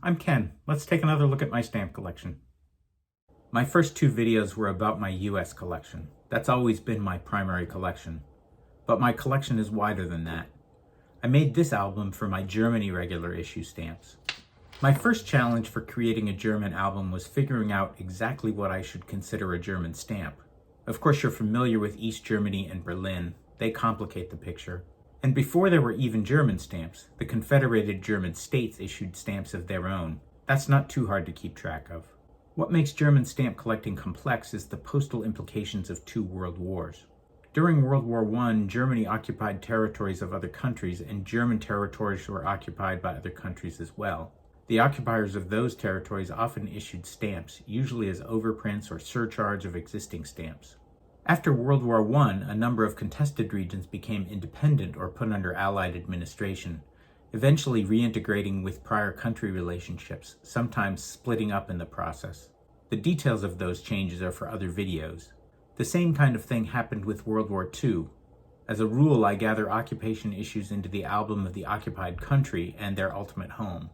I'm Ken. Let's take another look at my stamp collection. My first two videos were about my US collection. That's always been my primary collection. But my collection is wider than that. I made this album for my Germany regular issue stamps. My first challenge for creating a German album was figuring out exactly what I should consider a German stamp. Of course, you're familiar with East Germany and Berlin. They complicate the picture. And before there were even German stamps, the Confederated German States issued stamps of their own. That's not too hard to keep track of. What makes German stamp collecting complex is the postal implications of two world wars. During World War I, Germany occupied territories of other countries, and German territories were occupied by other countries as well. The occupiers of those territories often issued stamps, usually as overprints or surcharge of existing stamps. After World War I, a number of contested regions became independent or put under Allied administration, eventually reintegrating with prior country relationships, sometimes splitting up in the process. The details of those changes are for other videos. The same kind of thing happened with World War II. As a rule, I gather occupation issues into the album of the occupied country and their ultimate home.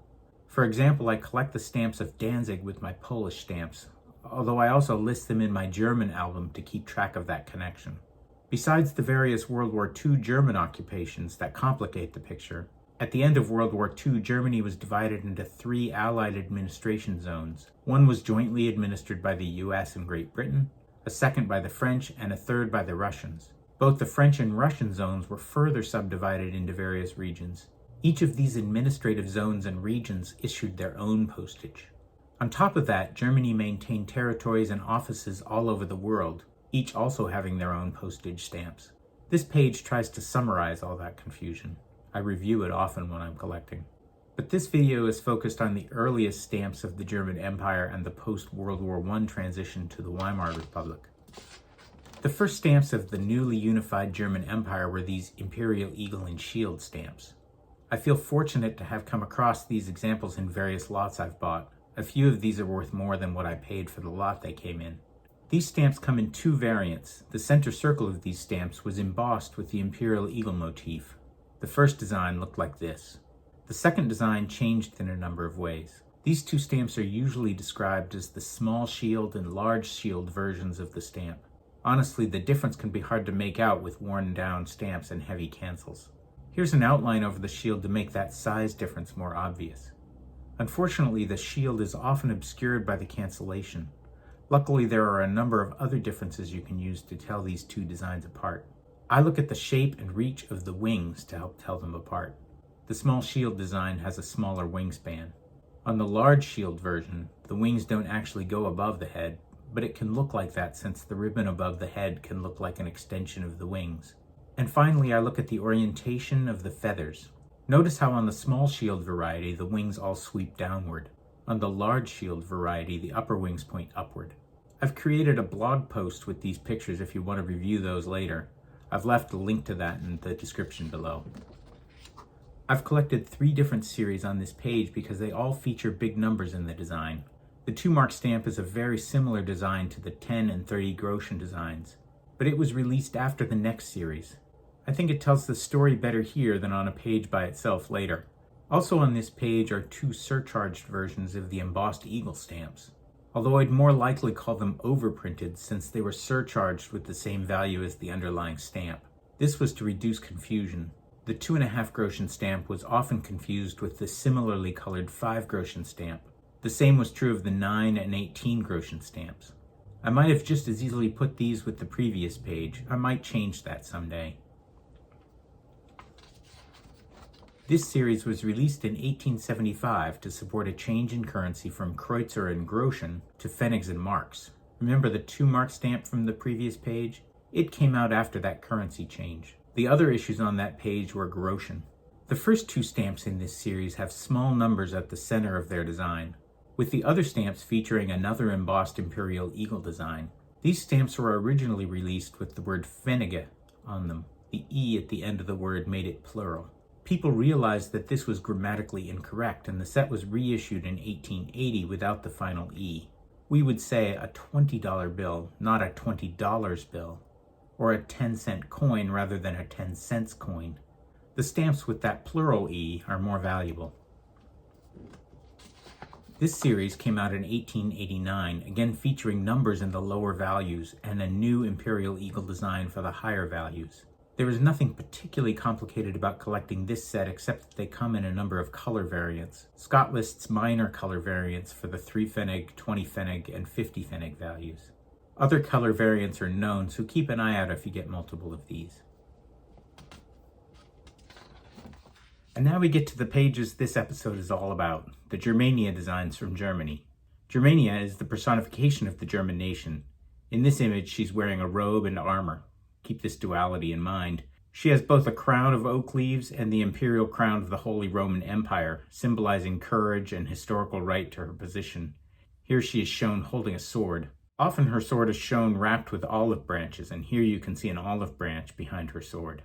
For example, I collect the stamps of Danzig with my Polish stamps, although I also list them in my German album to keep track of that connection. Besides the various World War II German occupations that complicate the picture, at the end of World War II, Germany was divided into 3 Allied administration zones. One was jointly administered by the US and Great Britain, a second by the French, and a third by the Russians. Both the French and Russian zones were further subdivided into various regions. Each of these administrative zones and regions issued their own postage. On top of that, Germany maintained territories and offices all over the world, each also having their own postage stamps. This page tries to summarize all that confusion. I review it often when I'm collecting. But this video is focused on the earliest stamps of the German Empire and the post-World War I transition to the Weimar Republic. The first stamps of the newly unified German Empire were these imperial eagle and shield stamps. I feel fortunate to have come across these examples in various lots I've bought. A few of these are worth more than what I paid for the lot they came in. These stamps come in 2 variants. The center circle of these stamps was embossed with the imperial eagle motif. The first design looked like this. The second design changed in a number of ways. These 2 stamps are usually described as the small shield and large shield versions of the stamp. Honestly, the difference can be hard to make out with worn down stamps and heavy cancels. Here's an outline over the shield to make that size difference more obvious. Unfortunately, the shield is often obscured by the cancellation. Luckily, there are a number of other differences you can use to tell these 2 designs apart. I look at the shape and reach of the wings to help tell them apart. The small shield design has a smaller wingspan. On the large shield version, the wings don't actually go above the head, but it can look like that since the ribbon above the head can look like an extension of the wings. And finally, I look at the orientation of the feathers. Notice how on the small shield variety, the wings all sweep downward. On the large shield variety, the upper wings point upward. I've created a blog post with these pictures if you want to review those later. I've left a link to that in the description below. I've collected 3 different series on this page because they all feature big numbers in the design. The 2-mark stamp is a very similar design to the 10 and 30 Groschen designs, but it was released after the next series. I think it tells the story better here than on a page by itself later. Also on this page are 2 surcharged versions of the embossed eagle stamps, although I'd more likely call them overprinted since they were surcharged with the same value as the underlying stamp. This was to reduce confusion. The 2.5 Groschen stamp was often confused with the similarly colored 5 Groschen stamp. The same was true of the 9 and 18 Groschen stamps. I might have just as easily put these with the previous page. I might change that someday. This series was released in 1875 to support a change in currency from Kreuzer and Groschen to Pfennigs and marks. Remember the 2-mark stamp from the previous page? It came out after that currency change. The other issues on that page were Groschen. The first 2 stamps in this series have small numbers at the center of their design, with the other stamps featuring another embossed imperial eagle design. These stamps were originally released with the word Pfennige on them. The E at the end of the word made it plural. People realized that this was grammatically incorrect, and the set was reissued in 1880 without the final E. We would say a $20 bill, not a $20 bill, or a 10-cent coin rather than a 10-cents coin. The stamps with that plural E are more valuable. This series came out in 1889, again featuring numbers in the lower values and a new imperial eagle design for the higher values. There is nothing particularly complicated about collecting this set except that they come in a number of color variants. Scott lists minor color variants for the 3 Pfennig, 20 Pfennig, and 50 Pfennig values. Other color variants are known, so keep an eye out if you get multiple of these. And now we get to the pages this episode is all about, the Germania designs from Germany. Germania is the personification of the German nation. In this image, she's wearing a robe and armor. Keep this duality in mind. She has both a crown of oak leaves and the imperial crown of the Holy Roman Empire, symbolizing courage and historical right to her position. Here she is shown holding a sword. Often her sword is shown wrapped with olive branches, and here you can see an olive branch behind her sword.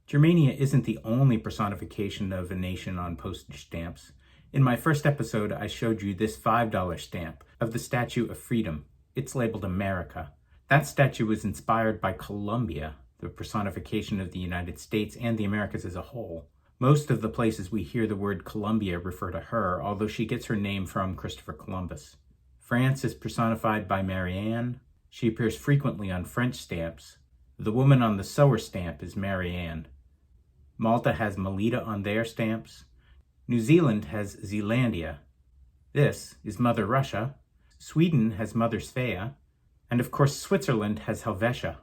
Germania isn't the only personification of a nation on postage stamps. In my first episode, I showed you this $5 stamp of the Statue of Freedom. It's labeled America. That statue was inspired by Columbia, the personification of the United States and the Americas as a whole. Most of the places we hear the word Columbia refer to her, although she gets her name from Christopher Columbus. France is personified by Marianne. She appears frequently on French stamps. The woman on the sewer stamp is Marianne. Malta has Melita on their stamps. New Zealand has Zealandia. This is Mother Russia. Sweden has Mother Svea. And of course, Switzerland has Helvetia.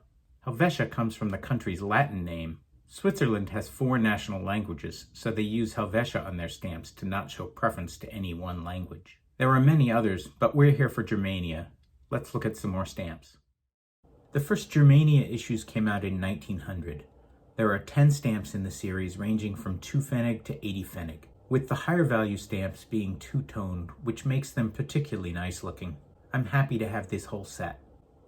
Helvetia comes from the country's Latin name. Switzerland has 4 national languages, so they use Helvetia on their stamps to not show preference to any one language. There are many others, but we're here for Germania. Let's look at some more stamps. The first Germania issues came out in 1900. There are 10 stamps in the series ranging from 2 Pfennig to 80 Pfennig, with the higher value stamps being two-toned, which makes them particularly nice looking. I'm happy to have this whole set.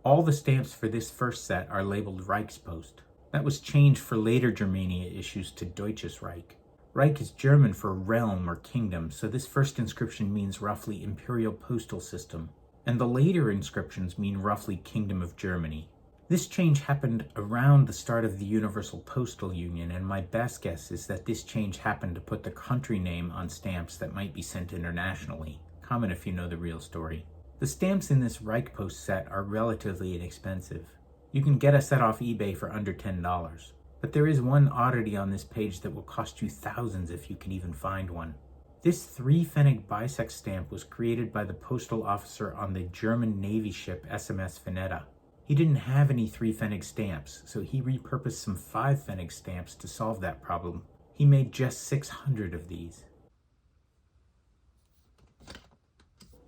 All the stamps for this first set are labeled Reichspost. That was changed for later Germania issues to Deutsches Reich. Reich is German for realm or kingdom, so this first inscription means roughly imperial postal system, and the later inscriptions mean roughly Kingdom of Germany. This change happened around the start of the Universal Postal Union, and my best guess is that this change happened to put the country name on stamps that might be sent internationally. Comment if you know the real story. The stamps in this Reichspost set are relatively inexpensive. You can get a set off eBay for under $10, but there is one oddity on this page that will cost you thousands if you can even find one. This 3 Pfennig bisect stamp was created by the postal officer on the German Navy ship SMS Veneta. He didn't have any 3 Pfennig stamps, so he repurposed some 5 Pfennig stamps to solve that problem. He made just 600 of these.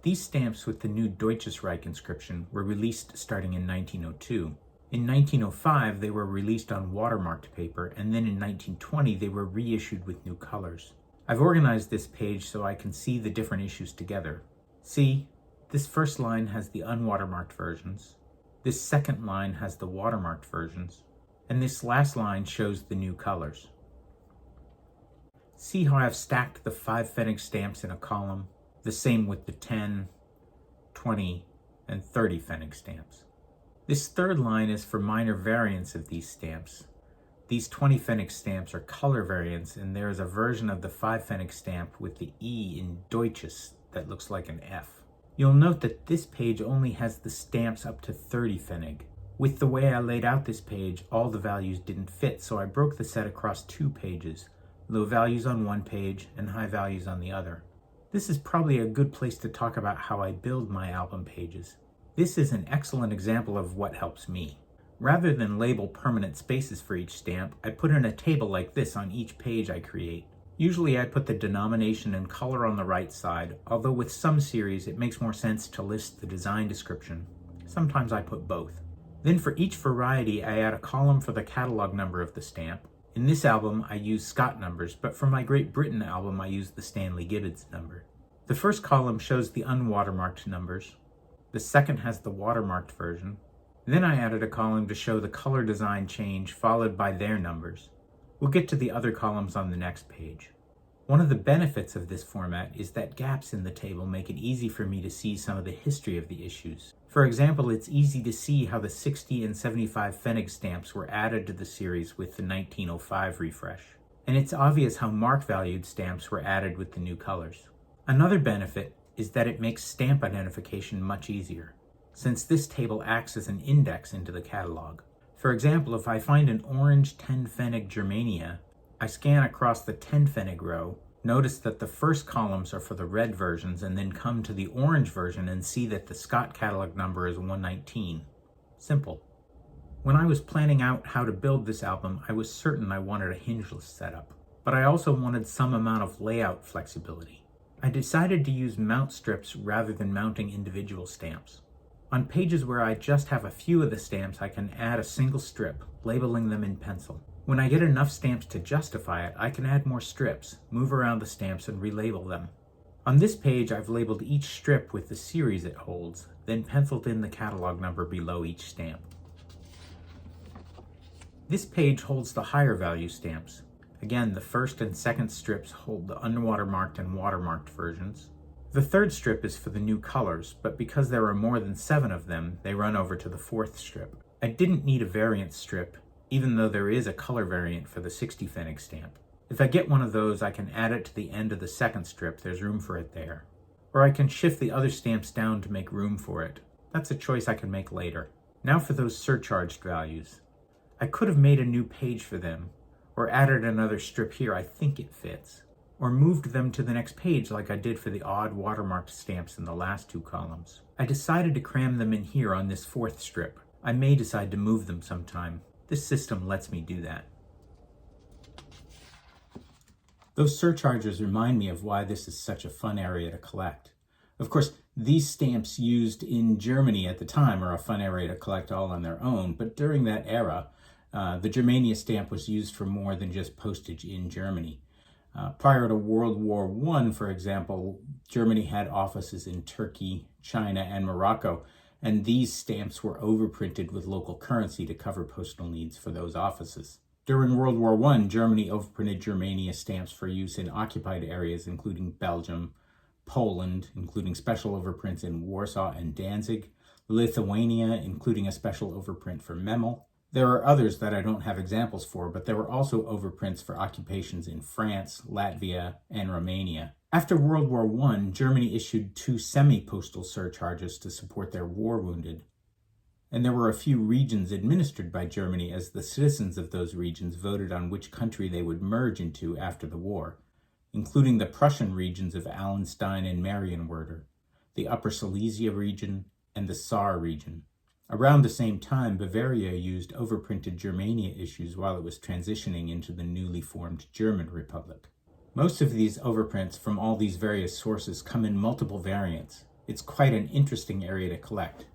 These stamps with the new Deutsches Reich inscription were released starting in 1902. In 1905, they were released on watermarked paper, and then in 1920, they were reissued with new colors. I've organized this page so I can see the different issues together. See, this first line has the unwatermarked versions, this second line has the watermarked versions, and this last line shows the new colors. See how I've stacked the 5 Pfennig stamps in a column? The same with the 10, 20, and 30 Pfennig stamps. This third line is for minor variants of these stamps. These 20 Pfennig stamps are color variants, and there is a version of the 5 Pfennig stamp with the E in Deutsches that looks like an F. You'll note that this page only has the stamps up to 30 Pfennig. With the way I laid out this page, all the values didn't fit, so I broke the set across 2 pages, low values on one page and high values on the other. This is probably a good place to talk about how I build my album pages. This is an excellent example of what helps me. Rather than label permanent spaces for each stamp, I put in a table like this on each page I create. Usually I put the denomination and color on the right side, although with some series it makes more sense to list the design description. Sometimes I put both. Then for each variety I add a column for the catalog number of the stamp. In this album I use Scott numbers, but for my Great Britain album I use the Stanley Gibbons number. The first column shows the unwatermarked numbers. The second has the watermarked version. Then I added a column to show the color design change followed by their numbers. We'll get to the other columns on the next page. One of the benefits of this format is that gaps in the table make it easy for me to see some of the history of the issues. For example, it's easy to see how the 60 and 75 Pfennig stamps were added to the series with the 1905 refresh. And it's obvious how mark-valued stamps were added with the new colors. Another benefit is that it makes stamp identification much easier, since this table acts as an index into the catalog. For example, if I find an orange 10 Pfennig Germania, I scan across the 10 Pfennig row, notice that the first columns are for the red versions, and then come to the orange version and see that the Scott catalog number is 119. Simple. When I was planning out how to build this album, I was certain I wanted a hingeless setup, but I also wanted some amount of layout flexibility. I decided to use mount strips rather than mounting individual stamps. On pages where I just have a few of the stamps, I can add a single strip, labeling them in pencil. When I get enough stamps to justify it, I can add more strips, move around the stamps, and relabel them. On this page, I've labeled each strip with the series it holds, then penciled in the catalog number below each stamp. This page holds the higher value stamps. Again, the first and second strips hold the unwatermarked and watermarked versions. The third strip is for the new colors, but because there are more than 7 of them, they run over to the fourth strip. I didn't need a variant strip, even though there is a color variant for the 60 Pfennig stamp. If I get one of those, I can add it to the end of the second strip, there's room for it there. Or I can shift the other stamps down to make room for it. That's a choice I can make later. Now for those surcharged values. I could have made a new page for them, or added another strip here, I think it fits, or moved them to the next page like I did for the odd watermarked stamps in the last 2 columns. I decided to cram them in here on this fourth strip. I may decide to move them sometime. This system lets me do that. Those surcharges remind me of why this is such a fun area to collect. Of course, these stamps used in Germany at the time are a fun area to collect all on their own, but during that era, the Germania stamp was used for more than just postage in Germany. Prior to World War I, for example, Germany had offices in Turkey, China, and Morocco, and these stamps were overprinted with local currency to cover postal needs for those offices. During World War I, Germany overprinted Germania stamps for use in occupied areas, including Belgium, Poland, including special overprints in Warsaw and Danzig, Lithuania, including a special overprint for Memel. There are others that I don't have examples for, but there were also overprints for occupations in France, Latvia, and Romania. After World War I, Germany issued 2 semi-postal surcharges to support their war wounded. And there were a few regions administered by Germany as the citizens of those regions voted on which country they would merge into after the war, including the Prussian regions of Allenstein and Marienwerder, the Upper Silesia region, and the Saar region. Around the same time, Bavaria used overprinted Germania issues while it was transitioning into the newly formed German Republic. Most of these overprints from all these various sources come in multiple variants. It's quite an interesting area to collect.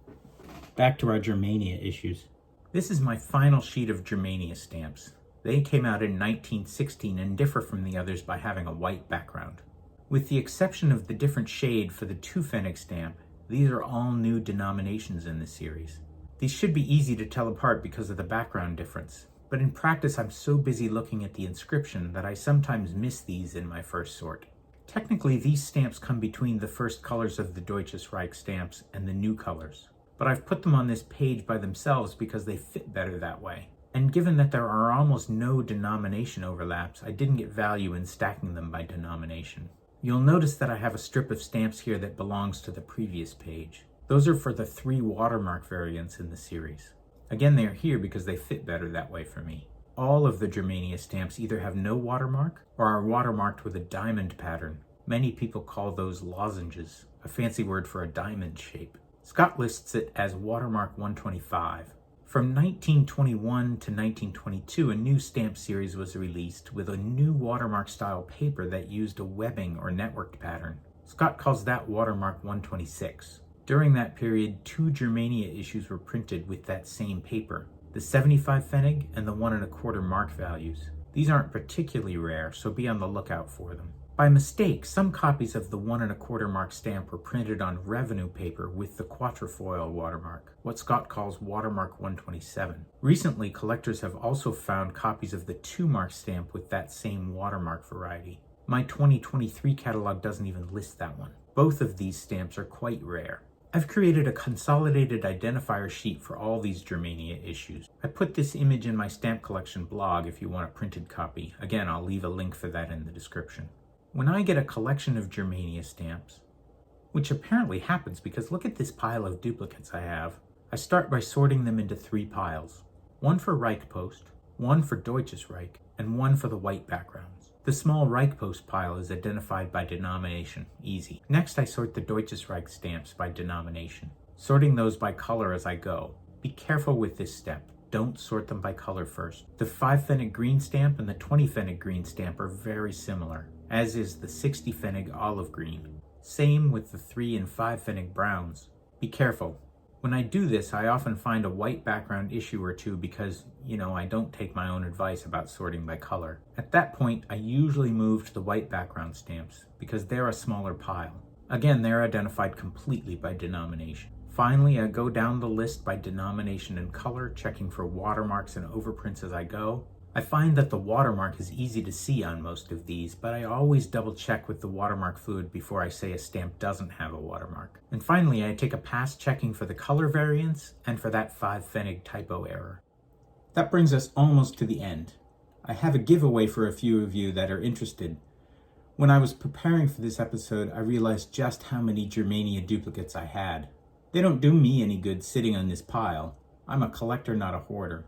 Back to our Germania issues. This is my final sheet of Germania stamps. They came out in 1916 and differ from the others by having a white background. With the exception of the different shade for the 2 Pfennig stamp, these are all new denominations in the series. These should be easy to tell apart because of the background difference, but in practice I'm so busy looking at the inscription that I sometimes miss these in my first sort. Technically, these stamps come between the first colors of the Deutsches Reich stamps and the new colors, but I've put them on this page by themselves because they fit better that way. And given that there are almost no denomination overlaps, I didn't get value in stacking them by denomination. You'll notice that I have a strip of stamps here that belongs to the previous page. Those are for the 3 watermark variants in the series. Again, they are here because they fit better that way for me. All of the Germania stamps either have no watermark or are watermarked with a diamond pattern. Many people call those lozenges, a fancy word for a diamond shape. Scott lists it as watermark 125. From 1921 to 1922, a new stamp series was released with a new watermark style paper that used a webbing or networked pattern. Scott calls that watermark 126. During that period, 2 Germania issues were printed with that same paper, the 75 Pfennig and the 1 1/4 mark values. These aren't particularly rare, so be on the lookout for them. By mistake, some copies of the 1 1/4 mark stamp were printed on revenue paper with the quatrefoil watermark, what Scott calls watermark 127. Recently, collectors have also found copies of the 2 mark stamp with that same watermark variety. My 2023 catalog doesn't even list that one. Both of these stamps are quite rare. I've created a consolidated identifier sheet for all these Germania issues. I put this image in my stamp collection blog if you want a printed copy. Again, I'll leave a link for that in the description. When I get a collection of Germania stamps, which apparently happens because look at this pile of duplicates I have, I start by sorting them into 3 piles. One for Reichpost, one for Deutsches Reich, and one for the white backgrounds. The small Reichpost pile is identified by denomination, easy. Next I sort the Deutsches Reich stamps by denomination, sorting those by color as I go. Be careful with this step. Don't sort them by color first. The 5 Pfennig green stamp and the 20 Pfennig green stamp are very similar, as is the 60 Pfennig olive green. Same with the 3 and 5 Pfennig browns. Be careful. When I do this, I often find a white background issue or two because, I don't take my own advice about sorting by color. At that point, I usually move to the white background stamps because they're a smaller pile. Again, they're identified completely by denomination. Finally, I go down the list by denomination and color, checking for watermarks and overprints as I go. I find that the watermark is easy to see on most of these, but I always double check with the watermark fluid before I say a stamp doesn't have a watermark. And finally, I take a pass checking for the color variance and for that 5 Pfennig typo error. That brings us almost to the end. I have a giveaway for a few of you that are interested. When I was preparing for this episode, I realized just how many Germania duplicates I had. They don't do me any good sitting on this pile. I'm a collector, not a hoarder.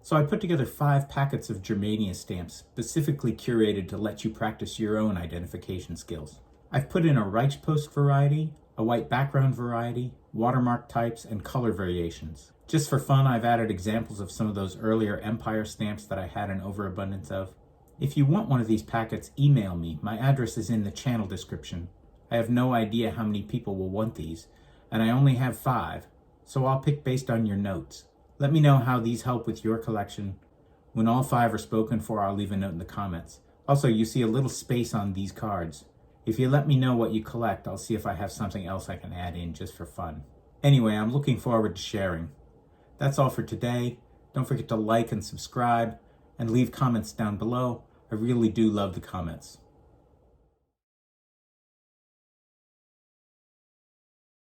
So I put together 5 packets of Germania stamps specifically curated to let you practice your own identification skills. I've put in a Reichpost variety, a white background variety, watermark types, and color variations. Just for fun, I've added examples of some of those earlier Empire stamps that I had an overabundance of. If you want one of these packets, email me. My address is in the channel description. I have no idea how many people will want these, and I only have 5, so I'll pick based on your notes. Let me know how these help with your collection. When all 5 are spoken for, I'll leave a note in the comments. Also, you see a little space on these cards. If you let me know what you collect, I'll see if I have something else I can add in just for fun. Anyway, I'm looking forward to sharing. That's all for today. Don't forget to like and subscribe, and leave comments down below. I really do love the comments.